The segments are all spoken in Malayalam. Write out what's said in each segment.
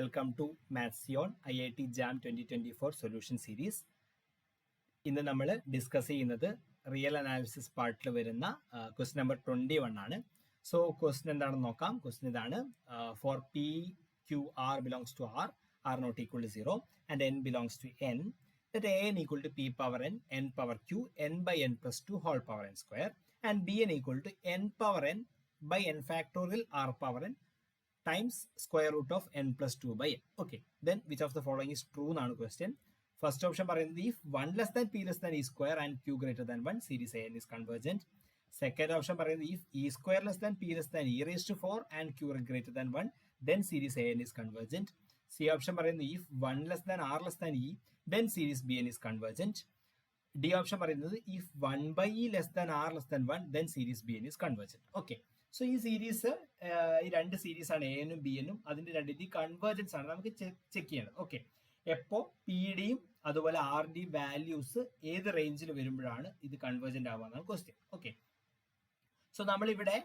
Welcome to Mathsion IIT JAM 2024 solution series. ഇന്ന് നമ്മൾ ഡിസ്കസ് ചെയ്യുന്നത് റിയൽ അനാലിസിസ് പാർട്ടിൽ വരുന്ന ക്വസ്റ്റ്യൻ നമ്പർ 21 ആണ്. സോ ക്വസ്റ്റ്യൻ എന്താണെന്ന് നോക്കാം. ക്വസ്റ്റ്യൻ ഇതാണ്: for p q r belongs to R, r not equal to 0 and n belongs to N, that an equal to p power n power q n by n plus 2 whole power n square, and bn equal to n power n by n factorial r power n times square root of n plus 2 by n. Okay, then which of the following is true എന്നാണ് question. First option പറയുന്നത് if 1 less than p less than e square and q greater than 1, series an is convergent. Second option പറയുന്നത് if e square less than p less than e raised to 4 and q greater than 1, then series an is convergent. C option പറയുന്നത് if 1 less than r less than e, then series bn is convergent. D option പറയുന്നത് if 1 by e less than r less than 1, then series bn is convergent. Okay, so ഈ സീരീസ്, ഈ രണ്ട് സീരീസ് ആണ്, എ എനും ബി എനും. അതിന്റെ രണ്ടിന്റെയും കൺവേർജൻസ് ആണ് നമുക്ക് ചെക്ക് ചെയ്യേണ്ടത്. ഓക്കെ, എപ്പോ പി ഡിയും അതുപോലെ ആർ ഡിയും വാല്യൂസ് ഏത് റേഞ്ചിൽ വരുമ്പോഴാണ് ഇത് കൺവേർജന്റ് ആവുക ക്വസ്റ്റ്യൻ. ഓക്കെ, സോ നമ്മളിവിടെ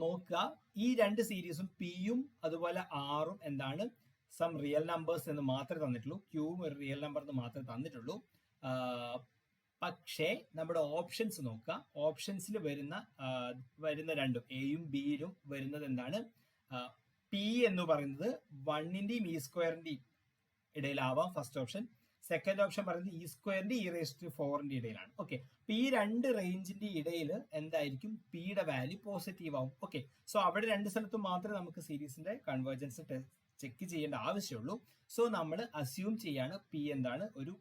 നോക്കുക, ഈ രണ്ട് സീരീസും പിയും അതുപോലെ ആറും എന്താണ്, സം റിയൽ നമ്പേഴ്സ് എന്ന് മാത്രമേ തന്നിട്ടുള്ളൂ, ക്യൂവും ഒരു റിയൽ നമ്പർ എന്ന് മാത്രമേ തന്നിട്ടുള്ളൂ. പക്ഷേ നമ്മുടെ ഓപ്ഷൻസ് നോക്കുക, ഓപ്ഷൻസിൽ വരുന്ന രണ്ടും എയും ബിയിലും വരുന്നത് എന്താണ്, പി എന്ന് പറയുന്നത് 1-ന്റെയും ഇ സ്ക്വയറിന്റെയും ഇടയിലാവാം ഫസ്റ്റ് ഓപ്ഷൻ. സെക്കൻഡ് ഓപ്ഷൻ പറയുന്നത് ഇ സ്ക്വയറിന്റെ ഇ റേസ്ഡ് ടു 4-ന്റെ ഇടയിലാണ്. ഓക്കെ, അപ്പൊ ഈ രണ്ട് റേഞ്ചിന്റെ ഇടയിൽ എന്തായിരിക്കും, പിയുടെ വാല്യൂ പോസിറ്റീവ് ആവും. ഓക്കെ, സോ അവിടെ രണ്ട് സ്ഥലത്തും മാത്രമേ നമുക്ക് സീരീസിന്റെ കൺവേർജൻസ് ചെക്ക് ചെയ്യേണ്ട ആവശ്യമുള്ളൂ. സോ നമ്മൾ അസ്യൂം ചെയ്യാണ് പി എന്താണ്, ഒരു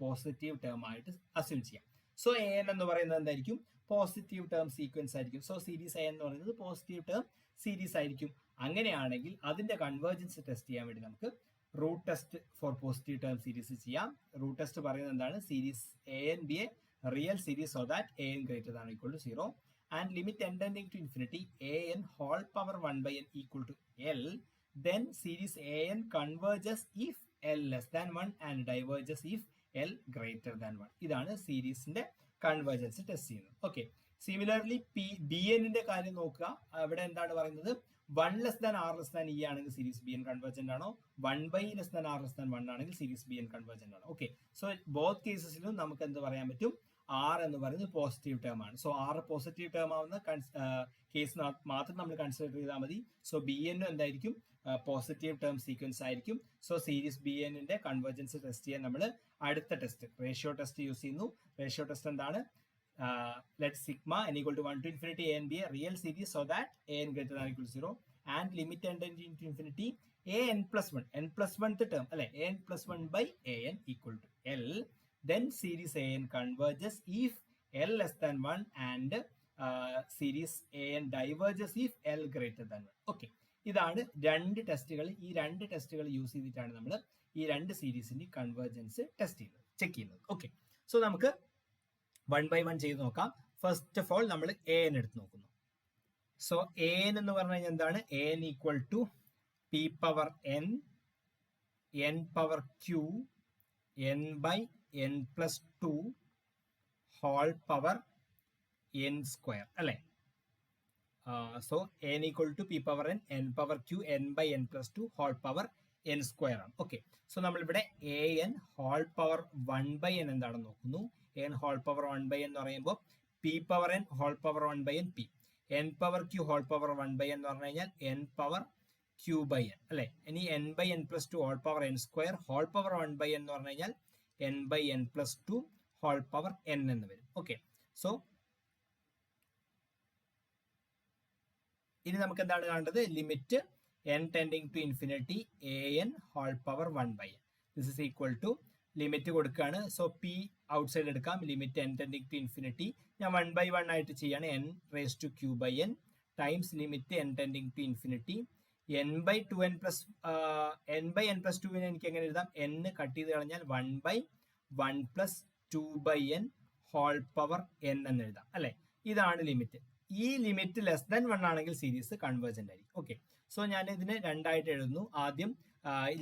പോസിറ്റീവ് ടേം ആയിട്ട് അസ്യൂം ചെയ്യാം. സോ എ എൻ എന്ന് പറയുന്നത് എന്തായിരിക്കും, പോസിറ്റീവ് ടേം സീക്വൻസ് ആയിരിക്കും. സോ സീരീസ് എ എന്ന് പറയുന്നത് പോസിറ്റീവ് ടേം സീരീസ് ആയിരിക്കും. അങ്ങനെയാണെങ്കിൽ അതിന്റെ കൺവേർജൻസ് ടെസ്റ്റ് ചെയ്യാൻ വേണ്ടി നമുക്ക് root test for positive term series ചെയ്യാം. റൂട്ട് ടെസ്റ്റ് പറയുന്നത് എന്താണ്, series a n be a real series so that a n greater than equal to 0 and limit n tending to infinity a n whole power 1 by n equal to L. Then series an converges if L less than 1 and diverges if L greater than 1. ഇതാണ് സീരീസിന്റെ കൺവേർജൻസ് ടെസ്റ്റ് ചെയ്യുന്നത്. ഓക്കെ, സിമിലർലി ബി എന്നിന്റെ കാര്യം നോക്കുക. അവിടെ എന്താണ് പറയുന്നത്, 1 less than r less than e ആണെങ്കിൽ സീരീസ് ബി എൻ കൺവേർജന്റ് ആണോ, 1 by less than r less than 1 ആണെങ്കിൽ സീരീസ് ബി എൻ കൺവേർജന്റ് ആണോ. ഓക്കെ, സോ ബോത്ത് കേസസിലും നമുക്ക് എന്ത് പറയാൻ പറ്റും, ആർ എന്ന് പറയുന്നത് പോസിറ്റീവ് ടേം ആണ്. സോ ആർ പോസിറ്റീവ് ടേം ആവുന്ന കേസ് മാത്രം നമ്മൾ കൺസിഡർ ചെയ്താൽ മതി. സോ ബി എന്നും എന്തായിരിക്കും, പോസിറ്റീവ് ടേം സീക്വൻസ് ആയിരിക്കും. സോ സീരീസ് ബി എന്നിന്റെ കൺവേർജൻസ് ടെസ്റ്റ് ചെയ്യാൻ നമ്മൾ അടുത്ത ടെസ്റ്റ് റേഷ്യോ ടെസ്റ്റ് യൂസ് ചെയ്യുന്നു. റേഷ്യോ ടെസ്റ്റ് എന്താണ്, let sigma n equal to 1 to infinity a n be a real series so that a n greater than or equal to 0 and limit n tending to infinity a n plus 1, n plus 1th term അല്ലെ, a n plus 1 by a n equal to L. Then series a n converges if L less than 1 and series a n diverges if L greater than 1. Okay, ഇതാണ് രണ്ട് ടെസ്റ്റുകൾ. ഈ രണ്ട് ടെസ്റ്റുകൾ യൂസ് ചെയ്തിട്ടാണ് നമ്മൾ ഈ രണ്ട് സീരീസിന്റെ കൺവേർജൻസ് ടെസ്റ്റ് ചെയ്യുന്നത്, ചെക്ക് ചെയ്യുന്നത്. ഓക്കെ, സോ നമുക്ക് 1 by 1 ചെയ്ത് നോക്കാം. ഫസ്റ്റ് ഓഫ് ഓൾ നമ്മൾ എ എൻ എടുത്ത് നോക്കുന്നു. സോ എ എൻ എന്ന് പറഞ്ഞു കഴിഞ്ഞാൽ എന്താണ്, a n equal to p power n, n power q, n by n plus 2 whole power n square അല്ലെ. So n equal to p power n, n power q, n by n plus 2 whole power n square ആണ്. ഓക്കെ, സോ നമ്മളിവിടെ a n whole power 1 by n എന്താണെന്ന് നോക്കുന്നു. N whole power 1 by n എന്ന് പറയുമ്പോൾ p power n whole power 1 by n p, n power q whole power 1 by n എന്ന് പറഞ്ഞു കഴിഞ്ഞാൽ n power q by n അല്ലെ. ഇനി n by n plus 2 whole power n square whole power 1 by n എന്ന് പറഞ്ഞു കഴിഞ്ഞാൽ n by n plus 2 whole power N എന്ന് വരും. ഓക്കെ, സോ ഇനി നമുക്ക് എന്താണ് കാണേണ്ടത്, limit n tending to infinity a n whole power 1 by n. This is equal to limit കൊടുക്കുകയാണ്. സോ പി ഔട്ട്സൈഡ് എടുക്കാം, limit n tending to infinity ഞാൻ 1 by 1 ആയിട്ട് ചെയ്യാണ്, n raised to q by n times limit n tending to infinity n by 2n plus n by n plus 2 എനിക്ക് എങ്ങനെ എഴുതാം, n കട്ട് ചെയ്ത് കളഞ്ഞാൽ 1 by 1 plus 2 by n whole power n എന്ന് എഴുതാം അല്ലെ. ഇതാണ് ലിമിറ്റ്. ഈ ലിമിറ്റ് ലെസ് ദാൻ 1 ആണെങ്കിൽ സീരീസ് കൺവേർജന്റ് ആയിരിക്കും. ഓക്കെ, സോ ഞാൻ ഇതിന് രണ്ടായിട്ട് എഴുതുന്നു. ആദ്യം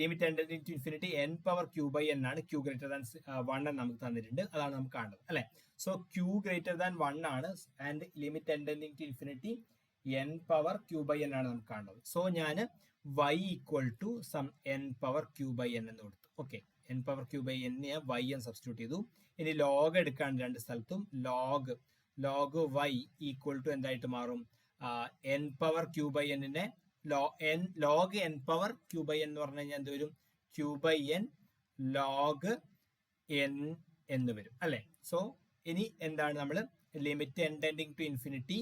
limit n tending to infinity n power q by n ആണ്, ക്യൂ ഗ്രേറ്റർ ദാൻ 1 എന്ന് നമുക്ക് തന്നിട്ടുണ്ട്, അതാണ് നമുക്ക് കാണുന്നത് അല്ലെ. സോ ക്യൂ ഗ്രേറ്റർ ദാൻ 1 ആണ് and limit n tending to infinity n power q by n ആണ് നമുക്ക് കാണുന്നത്. സോ ഞാൻ y equal to sum n power q by n എന്ന് കൊടുത്തു. Okay, n power q by n ഞാൻ y എന്ന് സബ്സ്റ്റിറ്റ്യൂട്ട് ചെയ്തു. ഇനി ലോഗ് എടുക്കാണ് രണ്ട് സ്ഥലത്തും. ലോഗ് y ഈക്വൽ ടു എന്തായിട്ട് മാറും? എൻ പവർ ക്യൂ ബൈ എന്നിനെ log n power q by n എന്ന് പറഞ്ഞു കഴിഞ്ഞാൽ എന്ത് വരും? Q by n log n എന്ന് വരും അല്ലെ. സോ ഇനി എന്താണ് നമ്മൾ limit n tending to infinity,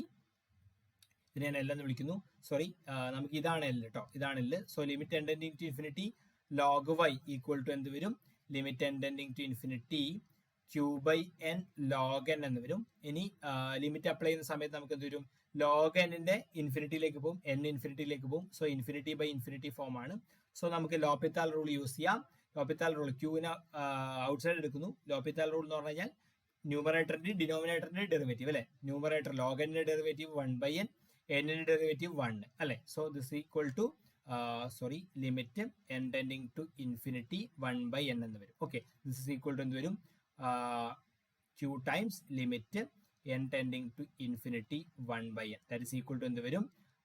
ഇതിനെ ഞാൻ എൽ എന്ന് വിളിക്കുന്നു. സോറി, നമുക്ക് ഇതാണ് എൽ കേട്ടോ, ഇതാണ് L. So limit n tending to infinity log y equal to എന്ത് വരും? Limit n tending to infinity q by n log n എന്ന് വരും. ഇനി ലിമിറ്റ് അപ്ലൈ ചെയ്യുന്ന സമയത്ത് നമുക്ക് എന്ത് വരും? ലോഗ് എന്നിന്റെ ഇൻഫിനിറ്റിയിലേക്ക് പോകും, എൻ ഇൻഫിനിറ്റിയിലേക്ക് പോകും. So infinity by infinity form ആണ്. സോ നമുക്ക് ലോപിത്താൽ റൂൾ യൂസ് ചെയ്യാം. ലോപിത്താൽ റൂൾ ക്യൂവിനെ ഔട്ട്സൈഡ് എടുക്കുന്നു. ലോപിത്താൽ റൂൾ എന്ന് പറഞ്ഞു കഴിഞ്ഞാൽ ന്യൂമറേറ്ററിന്റെ ഡിനോമിനേറ്ററിന്റെ ഡെറിവേറ്റീവ് അല്ലെ. ന്യൂമറേറ്റർ ലോഗ് എന്നിന്റെ ഡെറിവേറ്റീവ് 1/n, എന്നിന്റെ ഡെറിവേറ്റീവ് 1 അല്ലെ. So this equal to limit n tending to infinity 1/n എന്ന് വരും. Okay, this is equal to എന്ത് വരും? Q times limit n tending to infinity 1/n. That is equal to എന്ത് വരും?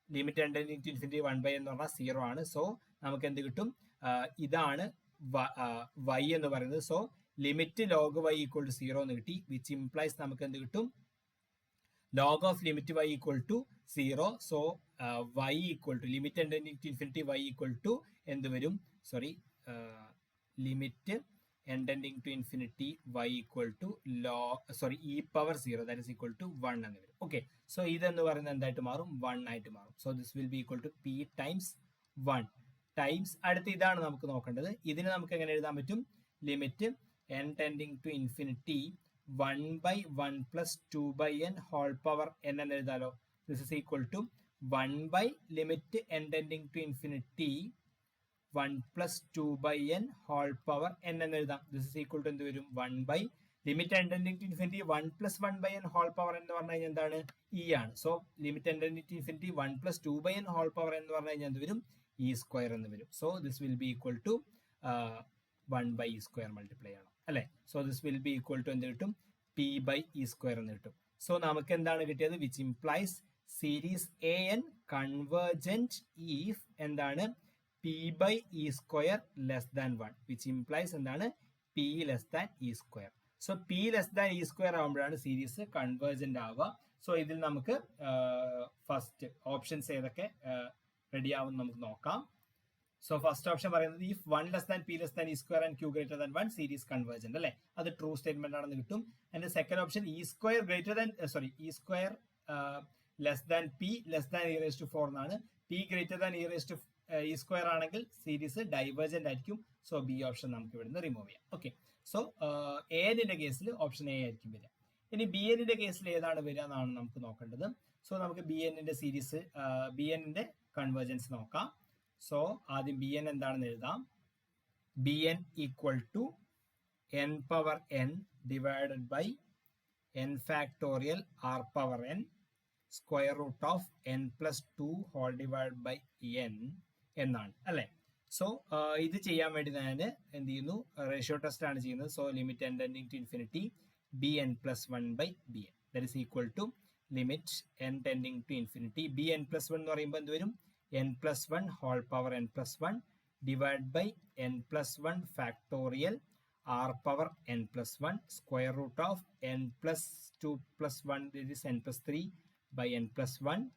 Limit n tending to infinity 1/n എന്ന് പറഞ്ഞാൽ 0 ആണ്. സോ നമുക്ക് എന്ത് കിട്ടും? ഇതാണ് y എന്ന് പറയുന്നത്. So limit log y equal to 0 എന്ന് കിട്ടി, വിച്ച് ഇംപ്ലൈസ് നമുക്ക് എന്ത് കിട്ടും? Log of limit y equal to 0. So y equal to limit n tending to infinity y equal to എന്ത് വരും? Limit n tending to infinity y equal to e power 0, that is equal to 1 എന്ന് വരും. ഓക്കെ, സോ ഇതെന്ന് പറയുന്നത് എന്തായിട്ട് മാറും? 1 ആയിട്ട് മാറും. So this will be equal to p times 1 times അടുത്ത് ഇതാണ് നമുക്ക് നോക്കേണ്ടത്. ഇതിനെ നമുക്ക് എങ്ങനെ എഴുതാൻ പറ്റും? Limit n tending to infinity 1/1 plus 2/n whole power n എന്ന് എഴുതാലോ. This is equal to 1 limit n tending to infinity 1 plus 2/n whole power n എന്ന് എഴുതാം. ദിസ് ഇസ് ഈക്വൽ ടു എന്ത് വരും? 1 limit n tending to infinity 1 plus 1/n whole power എന്ന് പറഞ്ഞു കഴിഞ്ഞാൽ എന്താണ്? e ആണ്. So limit n tending to infinity 1 plus 2/n whole power എന്ന് പറഞ്ഞു കഴിഞ്ഞാൽ എന്ത് വരും? e സ്ക്വയർ എന്ന് വരും. So this will be equal to 1/e square multiply ആണ് അല്ലെ. So this will be equal to എന്ത് കിട്ടും? p/e സ്ക്വയർ എന്ന് കിട്ടും. സോ നമുക്ക് എന്താണ് കിട്ടിയത്? Which implies series an convergent if എന്താണ്? p/e square less than 1, which implies എന്താണ്? p less than e square. So p less than e square ആകുമ്പോഴാണ് സീരീസ് കൺവേർജന്റ് ആവുക. സോ ഇതിൽ നമുക്ക് ഫസ്റ്റ് ഓപ്ഷൻസ് ഏതൊക്കെ റെഡി ആവും നമുക്ക് നോക്കാം. സോ ഫസ്റ്റ് ഓപ്ഷൻ പറയുന്നത് if 1 less than p less than e square and q greater than 1 series convergent അല്ലെ. അത് ട്രൂ സ്റ്റേറ്റ്മെന്റ് ആണെന്ന് കിട്ടും. And second option e square greater than e square less than p less than e raise to 4 എന്നാണ്. p greater than e raise to e square ആണെങ്കിൽ സീരീസ് ഡൈവേർജന്റ് ആയിരിക്കും. സോ ബി ഓപ്ഷൻ നമുക്ക് ഇവിടുന്ന് റിമൂവ് ചെയ്യാം. ഓക്കെ, സോ എന്റെ കേസിൽ ഓപ്ഷൻ എ ആയിരിക്കും വരിക. ഇനി ബി എന്നിന്റെ കേസിൽ ഏതാണ് വരിക എന്നാണ് നമുക്ക് നോക്കേണ്ടത്. സോ നമുക്ക് ബി എന്നിന്റെ സീരീസ് ബി എന്നിന്റെ കൺവേർജൻസ് നോക്കാം. സോ ആദ്യം ബി എൻ എന്താണെന്ന് എഴുതാം. B n equal to n power n divided by n factorial r power n square root of n plus 2 whole divide by n എന്നാണ് അല്ലെ. സോ ഇത് ചെയ്യാൻ വേണ്ടി ഞാൻ എന്ത് ചെയ്യുന്നു? റേഷ്യോ ടെസ്റ്റ് ആണ് ചെയ്യുന്നത്. So limit n tending to infinity bn plus 1/bn that is equal to limit n tending to infinity bn plus 1 എന്ന് പറയുമ്പോൾ എന്ത് വരും? n plus 1 whole power n plus 1 divide by n plus 1 factorial r power n plus 1 square root of n plus 2 plus 1 this is n plus 3 by n plus 1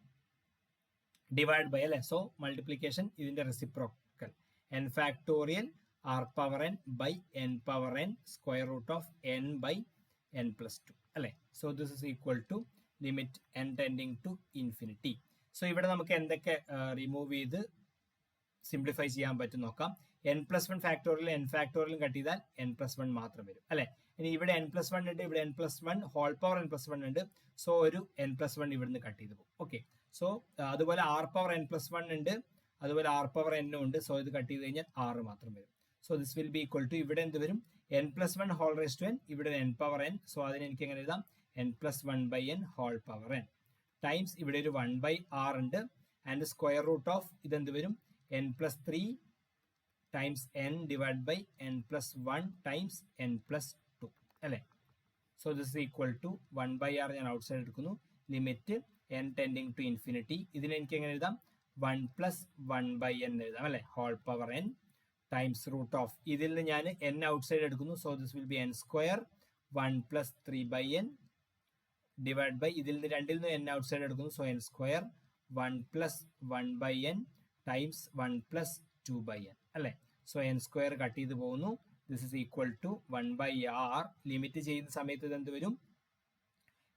divide by അല്ലെ. സോ മൾട്ടിപ്ലിക്കേഷൻ ഇതിന്റെ reciprocal n factorial r power n by n power n square root of n by n plus 2 അല്ലെ. So this is equal to limit n tending to infinity. So ഇവിടെ നമുക്ക് എന്തൊക്കെ റിമൂവ് ചെയ്ത് സിംപ്ലിഫൈ ചെയ്യാൻ പറ്റും നോക്കാം. n പ്ലസ് 1 ഫാക്ടോറിയൽ n ഫാക്ടോറിയലും കട്ട് ചെയ്താൽ n പ്ലസ് 1 മാത്രം വരും അല്ലെ. ഇനി ഇവിടെ n പ്ലസ് 1 ഉണ്ട്, ഇവിടെ n plus 1 whole power n plus 1 ഉണ്ട്. സോ ഒരു n പ്ലസ് 1 ഇവിടുന്ന് കട്ട് ചെയ്ത് പോകും. ഓക്കെ, സോ അതുപോലെ r പവർ n പ്ലസ് 1 ഉണ്ട്, അതുപോലെ r പവർ n ഉണ്ട്. സോ ഇത് കട്ട് ചെയ്ത് കഴിഞ്ഞാൽ r മാത്രം വരും. So this will be equal to ഇവിടെ എന്ത് വരും? n plus 1 whole raise to n, ഇവിടെ n പവർ n. സോ അതിന് എനിക്ക് എങ്ങനെ എഴുതാം? n plus 1/n whole power n times ഇവിടെ ഒരു 1/r ഉണ്ട് ആൻഡ് സ്ക്വയർ റൂട്ട് ഓഫ് ഇതെന്ത് വരും? n plus 3 times n divide by n plus 1 times n plus 2 അല്ലെ. So this equal to 1/r ഞാൻ ഔട്ട് സൈഡ് എടുക്കുന്നു. Limit n tending to infinity. ഇതിനെ എനിക്ക് എങ്ങനെ എഴുതാം? 1 + 1/n എഴുതാം അല്ലെ, whole power n times root of, ഇതിൽ നിന്ന് ഞാൻ n ഔട്ട്സൈഡ് എടുക്കുന്നു, so this will be n² 1 + 3/n divide by, ഇതിൽ നിന്ന് രണ്ടിൽ നിന്ന് n ഔട്ട്സൈഡ് എടുക്കുന്നു, so n² 1 + 1/n times 1 + 2/n അല്ലെ. സോ n² കട്ട് ചെയ്ത് പോകുന്നു. This is equal to 1/r. Limit ചെയ്യുന്ന സമയത്ത് ഇത് എന്ത് വരും?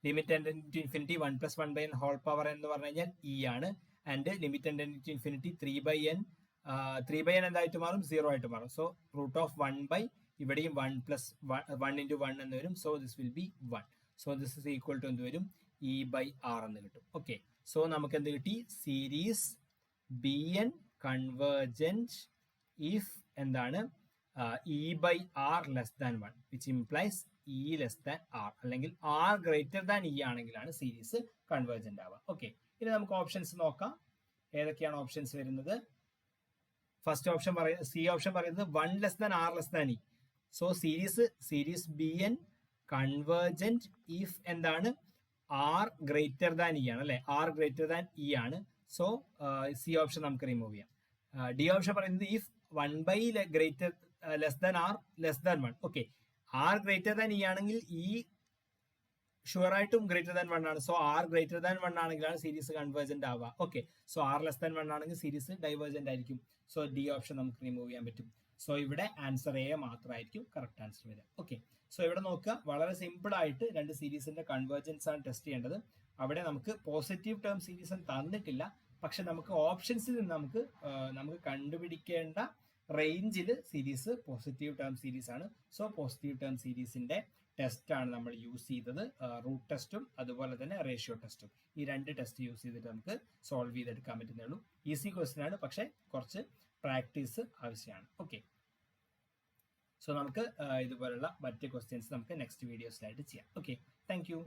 Limit tending to infinity 1 + 1/n whole power എന്ന് പറഞ്ഞു കഴിഞ്ഞാൽ e ആണ്. And limit tending to infinity 3/n, 3/n എന്തായിട്ട് മാറും? 0 ആയിട്ട് മാറും. സോ റൂട്ട് ഓഫ് 1 ഇവിടെയും 1 + 1 × 1 എന്ന് വരും. So this will be 1. So this is equal to എന്ത് വരും? e/r എന്ന് കിട്ടും. ഓക്കെ, സോ നമുക്ക് എന്ത് കിട്ടി? സീരീസ് bn കൺവേർജന്റ് ഇഫ് എന്താണ്? e/r less than 1, which implies e less than r, അല്ലെങ്കിൽ r ഗ്രേറ്റർ ദാൻ e ആണെങ്കിലാണ് സീരീസ് കൺവേർജന്റ് ആവുക. ഓക്കെ, ഇനി നമുക്ക് ഓപ്ഷൻസ് നോക്കാം. ഏതൊക്കെയാണ് ഓപ്ഷൻസ് വരുന്നത്? ഫസ്റ്റ് ഓപ്ഷൻ സി ഓപ്ഷൻ പറയുന്നത് 1 less than r less than e. So series bn convergent if എന്താണ്? r ഗ്രേറ്റർ ദാൻ e ആണ് അല്ലെ, r ഗ്രേറ്റർ ദാൻ e ആണ്. സോ സി ഓപ്ഷൻ നമുക്ക് റിമൂവ് ചെയ്യാം. ഡി ഓപ്ഷൻ പറയുന്നത് if 1 greater less than r less than 1. Okay, r greater than e ആണെങ്കിൽ e ഷുവർ ആയിട്ടും ഗ്രേറ്റർ ദാൻ 1 ആണ്. സോ r ഗ്രേറ്റർ ദാൻ 1 ആണെങ്കിലാണ് സീരീസ് കൺവേർജന്റ് ആവുക. Okay, so r less than 1 ആണെങ്കിൽ സീരീസ് ഡൈവേർജന്റ് ആയിരിക്കും. സോ ഡി ഓപ്ഷൻ നമുക്ക് റിമൂവ് ചെയ്യാൻ പറ്റും. സോ ഇവിടെ ആൻസർ എ മാത്രമായിരിക്കും കറക്റ്റ് ആൻസർ വരിക. ഓക്കെ, സോ ഇവിടെ നോക്കുക, വളരെ സിമ്പിൾ ആയിട്ട് രണ്ട് സീരീസിന്റെ കൺവേർജൻസ് ആണ് ടെസ്റ്റ് ചെയ്യേണ്ടത്. അവിടെ നമുക്ക് പോസിറ്റീവ് ടേം സീരീസ് തന്നിട്ടില്ല, പക്ഷെ നമുക്ക് ഓപ്ഷൻസിൽ നിന്ന് നമുക്ക് കണ്ടുപിടിക്കേണ്ട റേഞ്ചിൽ സീരീസ് പോസിറ്റീവ് ടേം സീരീസ് ആണ്. സോ പോസിറ്റീവ് ടേം സീരീസിന്റെ ടെസ്റ്റ് ആണ് നമ്മൾ യൂസ് ചെയ്തത്. റൂട്ട് ടെസ്റ്റും അതുപോലെ തന്നെ റേഷ്യോ ടെസ്റ്റും, ഈ രണ്ട് ടെസ്റ്റ് യൂസ് ചെയ്തിട്ട് നമുക്ക് സോൾവ് ചെയ്തെടുക്കാൻ പറ്റുന്നേ ഉള്ളൂ. ഈസി ക്വസ്റ്റ്യൻ ആണ്, പക്ഷെ കുറച്ച് പ്രാക്ടീസ് ആവശ്യമാണ്. ഓക്കെ, സോ നമുക്ക് ഇതുപോലുള്ള മറ്റ് ക്വസ്റ്റ്യൻസ് നമുക്ക് നെക്സ്റ്റ് വീഡിയോസിലായിട്ട് ചെയ്യാം. Okay, thank you.